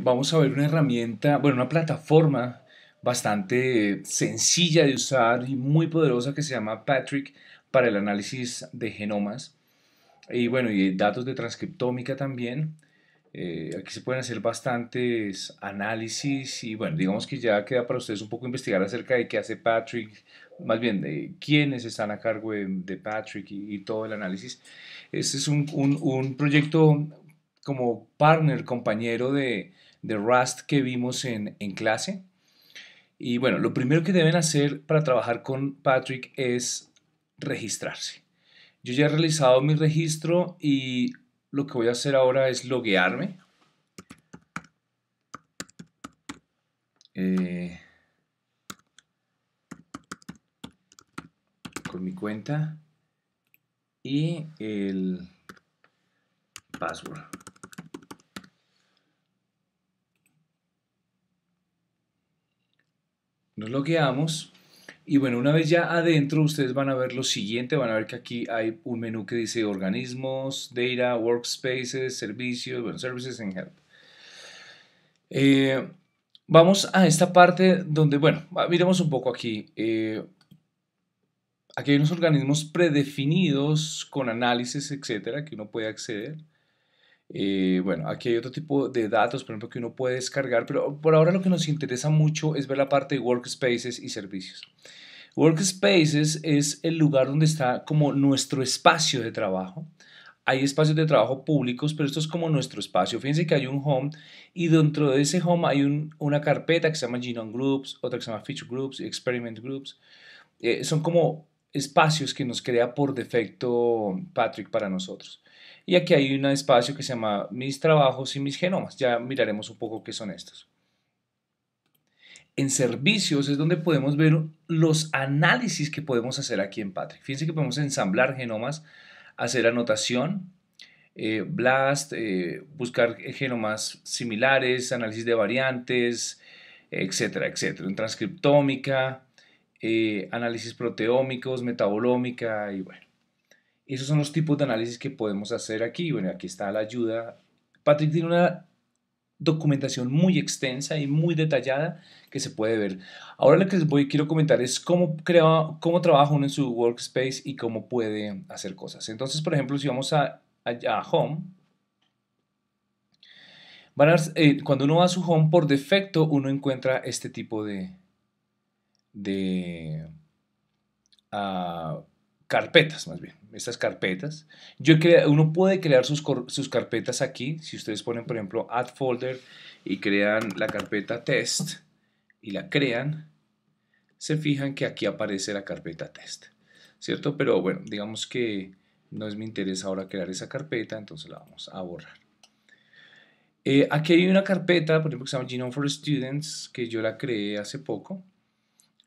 Vamos a ver una herramienta, bueno, una plataforma bastante sencilla de usar y muy poderosa que se llama Patrick para el análisis de genomas y bueno, y datos de transcriptómica también. Aquí se pueden hacer bastantes análisis y bueno, digamos que ya queda para ustedes un poco investigar acerca de qué hace Patrick, más bien de quiénes están a cargo de Patrick y todo el análisis. Este es un proyecto como partner, compañero de Rust que vimos en clase. Y bueno, lo primero que deben hacer para trabajar con Patrick es registrarse. Yo ya he realizado mi registro y lo que voy a hacer ahora es loguearme eh, con mi cuenta y el password. Nos logueamos y bueno, una vez ya adentro ustedes van a ver lo siguiente, van a ver que aquí hay un menú que dice organismos, data, workspaces, servicios, bueno, services and help. Eh, Vamos a esta parte donde, bueno, miremos un poco aquí. Aquí hay unos organismos predefinidos con análisis, etcétera, que uno puede acceder. Bueno, aquí hay otro tipo de datos, por ejemplo, que uno puede descargar, pero por ahora lo que nos interesa mucho es ver la parte de workspaces y servicios. Workspaces es el lugar donde está como nuestro espacio de trabajo. Hay espacios de trabajo públicos, pero esto es como nuestro espacio. Fíjense que hay un home y dentro de ese home hay una carpeta que se llama Genome Groups, otra que se llama Feature Groups y Experiment Groups. Son como espacios que nos crea por defecto Patrick para nosotros. Y aquí hay un espacio que se llama Mis trabajos y mis genomas. Ya miraremos un poco qué son estos. En servicios es donde podemos ver los análisis que podemos hacer aquí en Patrick. Fíjense que podemos ensamblar genomas, hacer anotación, BLAST, buscar genomas similares, análisis de variantes, etcétera, etcétera. En transcriptómica, análisis proteómicos, metabolómica y bueno. Esos son los tipos de análisis que podemos hacer aquí. Bueno, aquí está la ayuda. Patrick tiene una documentación muy extensa y muy detallada que se puede ver. Ahora lo que quiero comentar es cómo trabaja uno en su workspace y cómo puede hacer cosas. Entonces, por ejemplo, si vamos a Home, cuando uno va a su Home, por defecto uno encuentra este tipo de carpetas, más bien, estas carpetas. Uno puede crear sus carpetas aquí. Si ustedes ponen, por ejemplo, Add Folder y crean la carpeta Test y la crean, se fijan que aquí aparece la carpeta Test, ¿cierto? Pero bueno, digamos que no es mi interés ahora crear esa carpeta, entonces la vamos a borrar. Aquí hay una carpeta, por ejemplo, que se llama Genome for Students, que yo la creé hace poco.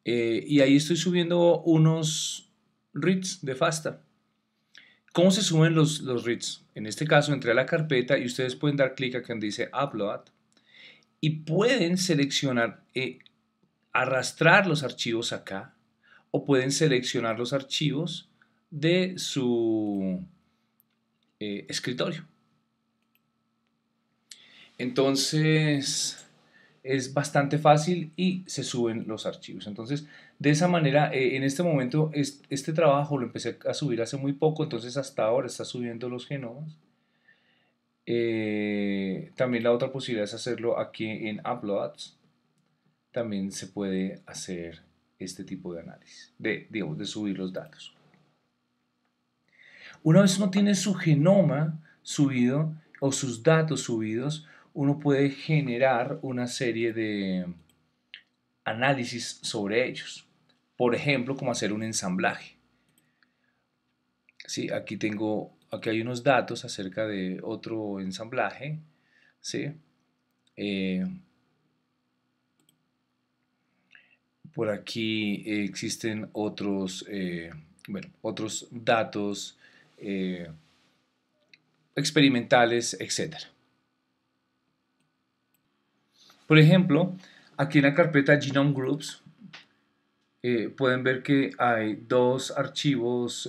Y ahí estoy subiendo unos reads de FASTA. ¿Cómo se suben los reads? En este caso entré a la carpeta y ustedes pueden dar clic acá donde dice Upload y pueden seleccionar, arrastrar los archivos acá o pueden seleccionar los archivos de su escritorio. Entonces es bastante fácil y se suben los archivos. Entonces, de esa manera, en este momento, este trabajo lo empecé a subir hace muy poco, entonces hasta ahora está subiendo los genomas. También la otra posibilidad es hacerlo aquí en Uploads. También se puede hacer este tipo de análisis, digamos, de subir los datos. Una vez uno tiene su genoma subido o sus datos subidos, uno puede generar una serie de análisis sobre ellos. Por ejemplo, como hacer un ensamblaje. ¿Sí? Aquí hay unos datos acerca de otro ensamblaje. ¿Sí? Eh, por aquí existen otros datos experimentales, etcétera. Por ejemplo, aquí en la carpeta Genome Groups pueden ver que hay dos archivos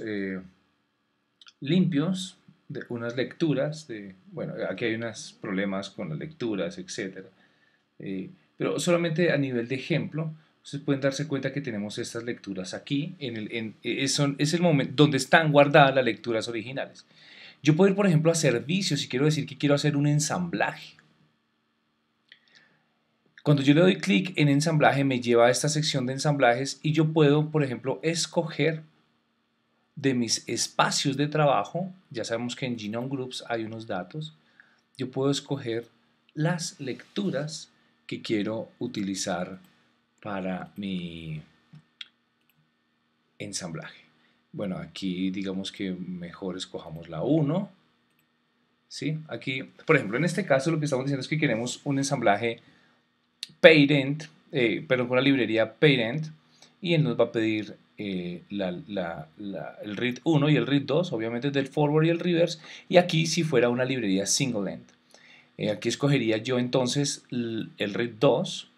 limpios, de unas lecturas, bueno, aquí hay unos problemas con las lecturas, etcétera. Pero solamente a nivel de ejemplo, ustedes pueden darse cuenta que tenemos estas lecturas aquí, es el momento donde están guardadas las lecturas originales. Yo puedo ir, por ejemplo, a servicios y quiero decir que quiero hacer un ensamblaje. Cuando yo le doy clic en ensamblaje, me lleva a esta sección de ensamblajes y yo puedo, por ejemplo, escoger de mis espacios de trabajo. Ya sabemos que en Genome Groups hay unos datos. Yo puedo escoger las lecturas que quiero utilizar para mi ensamblaje. Bueno, aquí digamos que mejor escojamos la 1. ¿Sí? Aquí, por ejemplo, en este caso lo que estamos diciendo es que queremos un ensamblaje parent, perdón, con la librería parent, y él nos va a pedir el read 1 y el read 2, obviamente del forward y el reverse, y aquí si fuera una librería single end. Aquí escogería yo entonces el read 2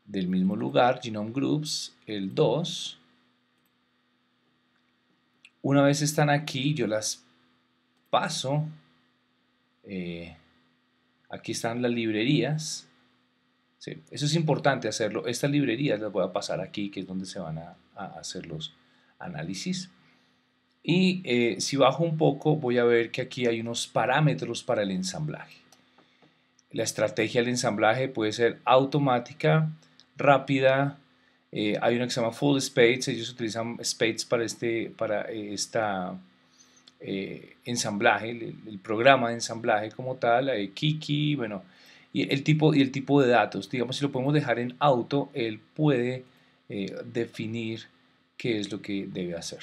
del mismo lugar, Genome Groups, el 2. Una vez están aquí, yo las paso. Aquí están las librerías. Sí, eso es importante hacerlo. Estas librerías las voy a pasar aquí, que es donde se van a hacer los análisis. Y si bajo un poco, voy a ver que aquí hay unos parámetros para el ensamblaje. La estrategia del ensamblaje puede ser automática, rápida. Hay una que se llama Full Spades. Ellos utilizan Spades para esta ensamblaje, el programa de ensamblaje como tal, Kiki, bueno, y el tipo de datos. Digamos, si lo podemos dejar en auto, él puede definir qué es lo que debe hacer.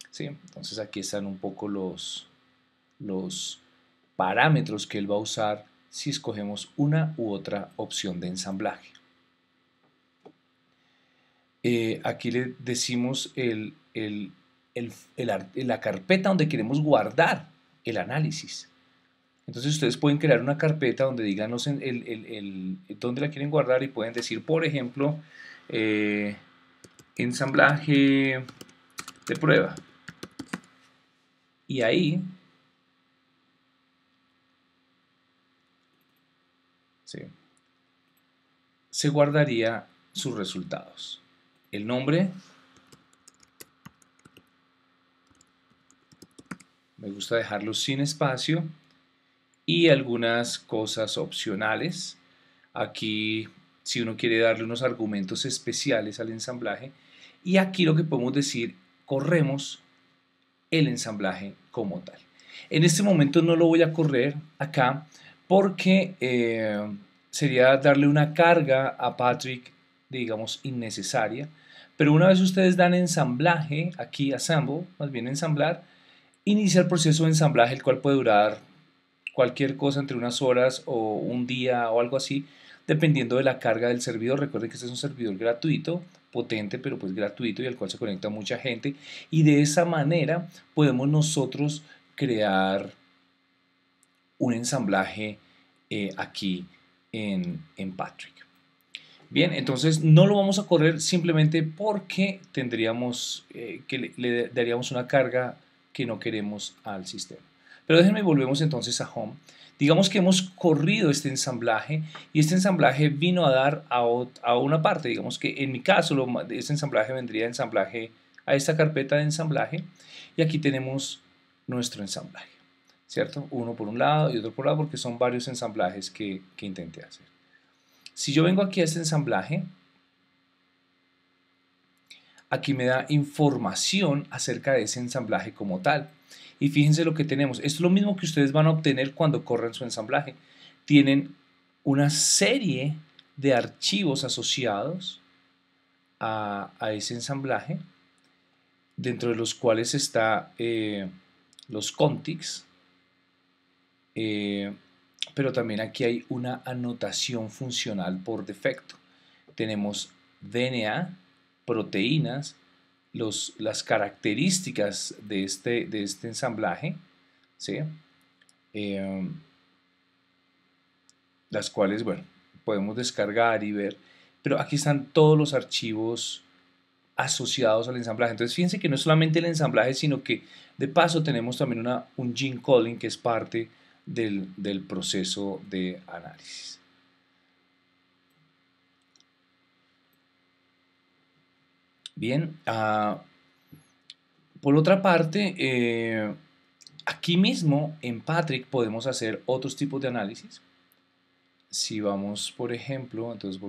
¿Sí? Entonces aquí están un poco los parámetros que él va a usar si escogemos una u otra opción de ensamblaje. Aquí le decimos la carpeta donde queremos guardar el análisis. Entonces ustedes pueden crear una carpeta donde digan dónde la quieren guardar y pueden decir, por ejemplo, ensamblaje de prueba. Y ahí ¿sí? Se guardaría sus resultados. El nombre, me gusta dejarlo sin espacio, y algunas cosas opcionales. Aquí, si uno quiere darle unos argumentos especiales al ensamblaje, y aquí lo que podemos decir, corremos el ensamblaje como tal. En este momento no lo voy a correr acá porque sería darle una carga a Patrick, digamos, innecesaria. Pero una vez ustedes dan ensamblaje, aquí assemble, más bien ensamblar, inicia el proceso de ensamblaje, el cual puede durar cualquier cosa entre unas horas o un día o algo así, dependiendo de la carga del servidor. Recuerden que este es un servidor gratuito, potente, pero pues gratuito, y al cual se conecta mucha gente, y de esa manera podemos nosotros crear un ensamblaje aquí en Patrick. Bien, entonces no lo vamos a correr simplemente porque tendríamos que le daríamos una carga que no queremos al sistema. Pero déjenme, volvemos entonces a Home. Digamos que hemos corrido este ensamblaje y este ensamblaje vino a dar a una parte. Digamos que en mi caso este ensamblaje vendría de ensamblaje a esta carpeta de ensamblaje, y aquí tenemos nuestro ensamblaje, ¿cierto? Uno por un lado y otro por el lado, porque son varios ensamblajes que intenté hacer. Si yo vengo aquí a este ensamblaje, aquí me da información acerca de ese ensamblaje como tal. Y fíjense lo que tenemos. Esto es lo mismo que ustedes van a obtener cuando corren su ensamblaje. Tienen una serie de archivos asociados a ese ensamblaje, dentro de los cuales está los contigs, pero también aquí hay una anotación funcional por defecto. Tenemos DNA, proteínas, las características de este ensamblaje, ¿sí? Las cuales, bueno, podemos descargar y ver, pero aquí están todos los archivos asociados al ensamblaje. Entonces fíjense que no es solamente el ensamblaje, sino que de paso tenemos también un gene calling que es parte del proceso de análisis. Bien, por otra parte, aquí mismo en Patrick podemos hacer otros tipos de análisis. Si vamos, por ejemplo, entonces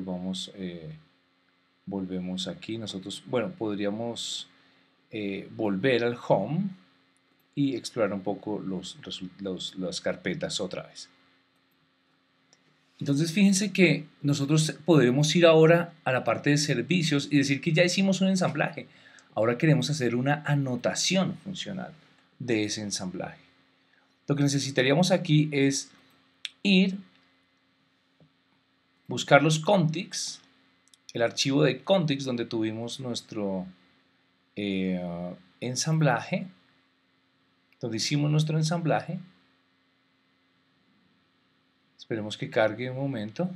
volvemos aquí, nosotros, bueno, podríamos volver al home y explorar un poco las carpetas otra vez. Entonces fíjense que nosotros podremos ir ahora a la parte de servicios y decir que ya hicimos un ensamblaje. Ahora queremos hacer una anotación funcional de ese ensamblaje. Lo que necesitaríamos aquí es ir, buscar los contigs, el archivo de contigs donde tuvimos nuestro ensamblaje, donde hicimos nuestro ensamblaje. Esperemos que cargue un momento.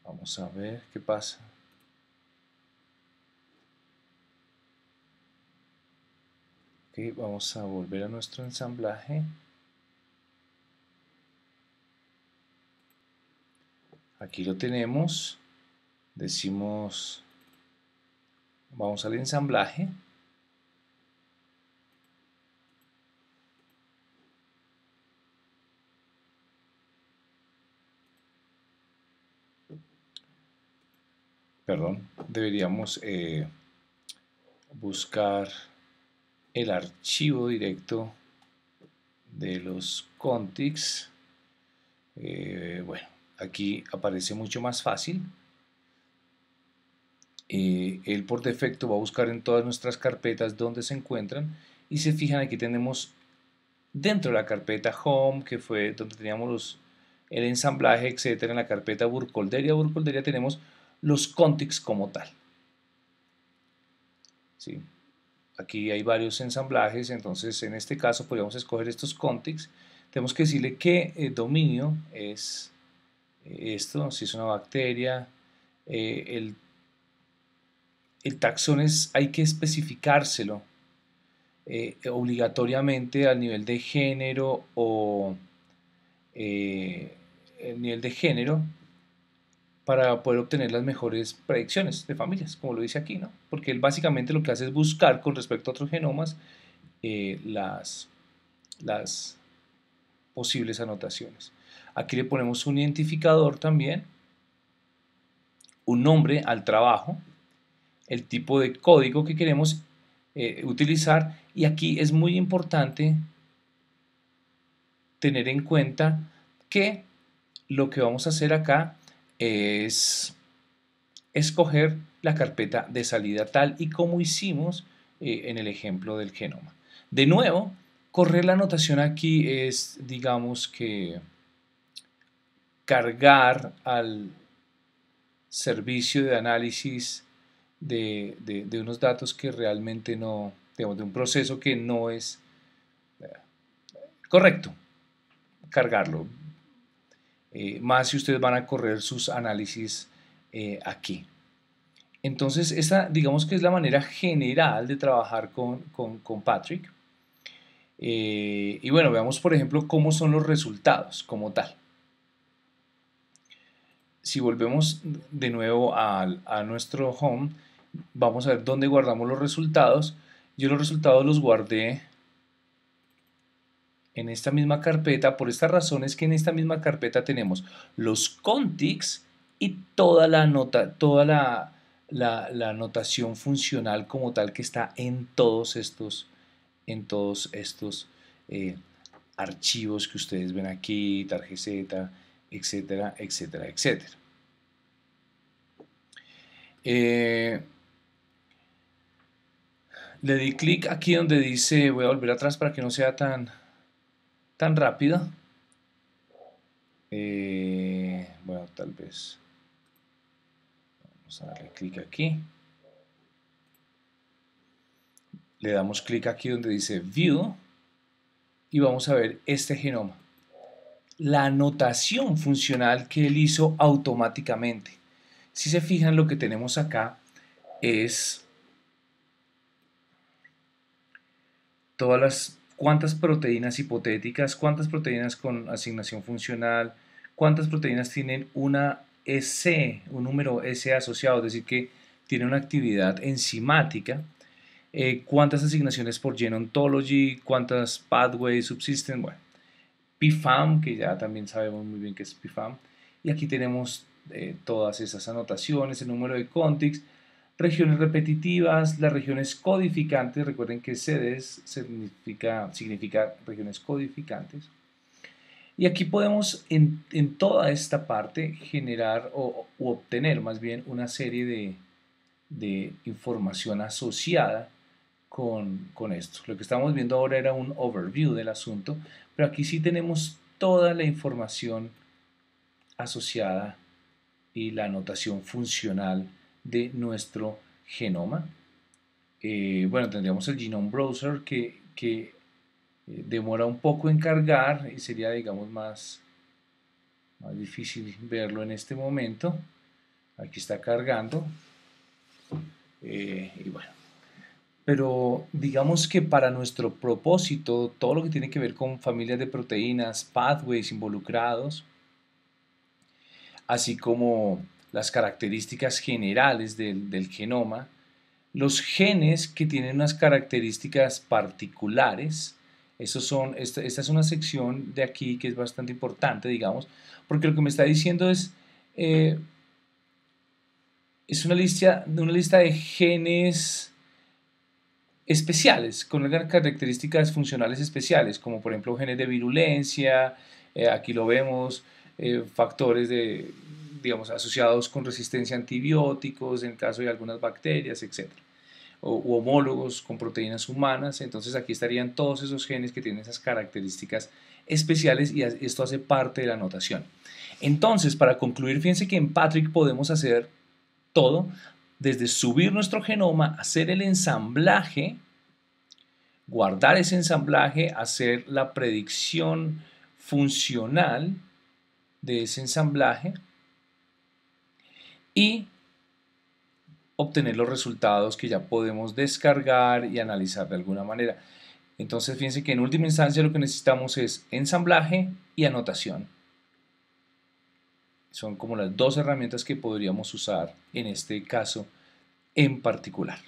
Vamos a ver qué pasa. Okay, vamos a volver a nuestro ensamblaje. Aquí lo tenemos. Decimos, vamos al ensamblaje. Perdón, deberíamos buscar el archivo directo de los contigs. Bueno, aquí aparece mucho más fácil. Él por defecto va a buscar en todas nuestras carpetas donde se encuentran y se fijan, aquí tenemos dentro de la carpeta home, que fue donde teníamos el ensamblaje, etcétera. En la carpeta Burkholderia tenemos los contigs como tal. ¿Sí? Aquí hay varios ensamblajes, entonces en este caso podríamos escoger estos contigs. Tenemos que decirle qué dominio es esto, si es una bacteria. El taxón hay que especificárselo obligatoriamente al nivel de género o el nivel de género para poder obtener las mejores predicciones de familias, como lo dice aquí, ¿no? Porque él básicamente lo que hace es buscar con respecto a otros genomas las posibles anotaciones. Aquí le ponemos un identificador también, un nombre al trabajo, el tipo de código que queremos utilizar, y aquí es muy importante tener en cuenta que lo que vamos a hacer acá es escoger la carpeta de salida tal y como hicimos en el ejemplo del genoma. De nuevo, correr la anotación aquí es, digamos que, cargar al servicio de análisis de unos datos que realmente no, digamos, de un proceso que no es correcto cargarlo. Más si ustedes van a correr sus análisis aquí. Entonces, esta digamos que es la manera general de trabajar con Patrick. Y bueno, veamos por ejemplo cómo son los resultados como tal. Si volvemos de nuevo a nuestro home, vamos a ver dónde guardamos los resultados. Yo los resultados los guardé en esta misma carpeta. Por esta razón es que en esta misma carpeta tenemos los contigs y toda la anotación funcional como tal que está en todos estos archivos que ustedes ven aquí, tarjeta, etcétera, etcétera, etcétera. Le di clic aquí donde dice, voy a volver atrás para que no sea tan rápido. Bueno, tal vez vamos a darle clic aquí, le damos clic aquí donde dice View y vamos a ver este genoma. la anotación funcional que él hizo automáticamente. Si se fijan, lo que tenemos acá es todas las cuántas proteínas hipotéticas, cuántas proteínas con asignación funcional, cuántas proteínas tienen una S, un número S asociado, es decir, que tiene una actividad enzimática, cuántas asignaciones por Gene Ontology, cuántas pathways subsisten, bueno, PFAM, que ya también sabemos muy bien que es PFAM, y aquí tenemos todas esas anotaciones, el número de contigs, regiones repetitivas, las regiones codificantes, recuerden que CDs significa regiones codificantes, y aquí podemos en toda esta parte generar o obtener más bien una serie de información asociada con esto. Lo que estamos viendo ahora era un overview del asunto, pero aquí sí tenemos toda la información asociada y la anotación funcional de nuestro genoma. Bueno, tendríamos el Genome Browser que demora un poco en cargar y sería, digamos, más difícil verlo en este momento. Aquí está cargando. Y bueno, pero digamos que para nuestro propósito, todo lo que tiene que ver con familias de proteínas, pathways involucrados, así como las características generales del genoma, los genes que tienen unas características particulares, esta es una sección de aquí que es bastante importante, digamos, porque lo que me está diciendo eh, es una lista de genes especiales, con unas características funcionales especiales, como por ejemplo genes de virulencia, aquí lo vemos, factores digamos, asociados con resistencia a antibióticos, en el caso de algunas bacterias, etc. U homólogos con proteínas humanas, entonces aquí estarían todos esos genes que tienen esas características especiales y esto hace parte de la anotación. Entonces, para concluir, fíjense que en Patrick podemos hacer todo, desde subir nuestro genoma, hacer el ensamblaje, guardar ese ensamblaje, hacer la predicción funcional de ese ensamblaje y obtener los resultados que ya podemos descargar y analizar de alguna manera. Entonces fíjense que en última instancia lo que necesitamos es ensamblaje y anotación. Son como las dos herramientas que podríamos usar en este caso en particular.